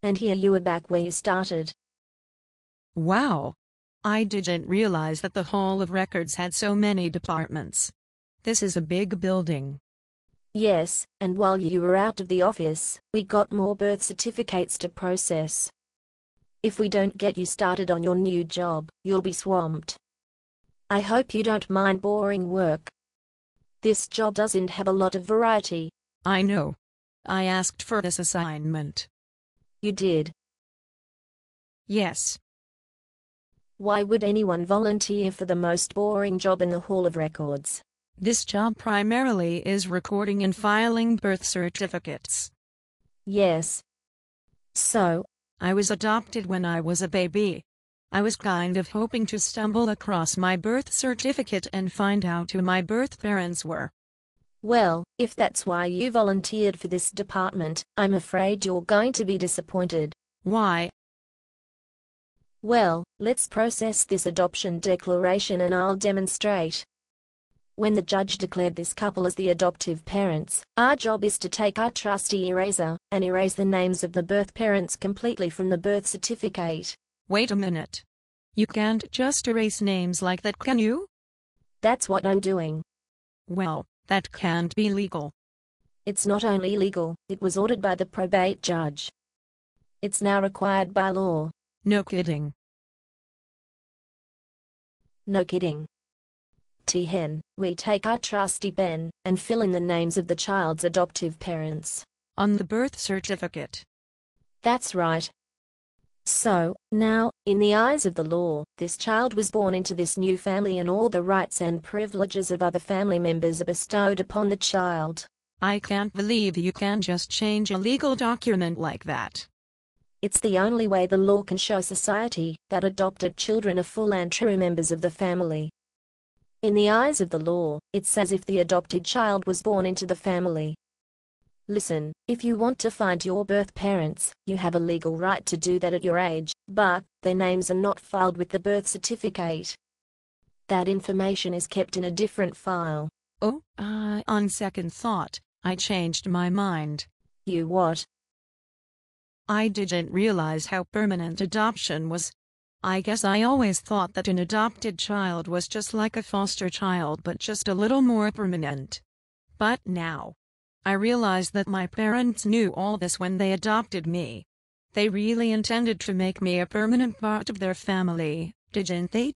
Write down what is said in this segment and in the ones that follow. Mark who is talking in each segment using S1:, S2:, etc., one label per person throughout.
S1: And here you are back where you started.
S2: Wow! I didn't realize that the Hall of Records had so many departments. This is a big building.
S1: Yes, and while you were out of the office, we got more birth certificates to process. If we don't get you started on your new job, you'll be swamped. I hope you don't mind boring work. This job doesn't have a lot of variety.
S2: I know. I asked for this assignment.
S1: You did?
S2: Yes.
S1: Why would anyone volunteer for the most boring job in the Hall of Records?
S2: This job primarily is recording and filing birth certificates.
S1: Yes. So,
S2: I was adopted when I was a baby. I was kind of hoping to stumble across my birth certificate and find out who my birth parents were.
S1: Well, if that's why you volunteered for this department, I'm afraid you're going to be disappointed.
S2: Why?
S1: Well, let's process this adoption declaration and I'll demonstrate. When the judge declared this couple as the adoptive parents, our job is to take our trusty eraser and erase the names of the birth parents completely from the birth certificate.
S2: Wait a minute. You can't just erase names like that, can you?
S1: That's what I'm doing.
S2: Well, that can't be legal.
S1: It's not only legal, it was ordered by the probate judge. It's now required by law.
S2: No kidding.
S1: No kidding. Hen, we take our trusty pen and fill in the names of the child's adoptive parents.
S2: On the birth certificate.
S1: That's right. So, now, in the eyes of the law, this child was born into this new family and all the rights and privileges of other family members are bestowed upon the child.
S2: I can't believe you can just change a legal document like that.
S1: It's the only way the law can show society that adopted children are full and true members of the family. In the eyes of the law, it's as if the adopted child was born into the family. Listen, if you want to find your birth parents, you have a legal right to do that at your age, but their names are not filed with the birth certificate. That information is kept in a different file.
S2: Oh, on second thought, I changed my mind.
S1: You what?
S2: I didn't realize how permanent adoption was. I guess I always thought that an adopted child was just like a foster child but just a little more permanent. But now, I realize that my parents knew all this when they adopted me. They really intended to make me a permanent part of their family, didn't they?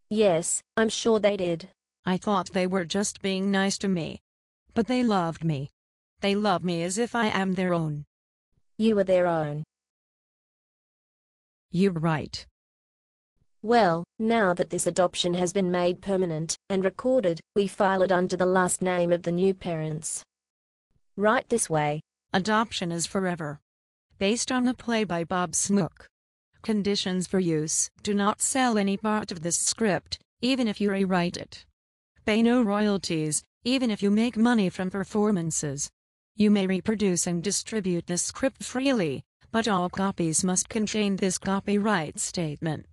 S1: Yes, I'm sure they did.
S2: I thought they were just being nice to me. But they loved me. They love me as if I am their own.
S1: You are their own.
S2: You're right.
S1: Well, now that this adoption has been made permanent and recorded, we file it under the last name of the new parents. Right this way.
S2: Adoption is forever. Based on the play by Bob Smook. Conditions for use: do not sell any part of this script, even if you rewrite it. Pay no royalties, even if you make money from performances. You may reproduce and distribute this script freely, but all copies must contain this copyright statement.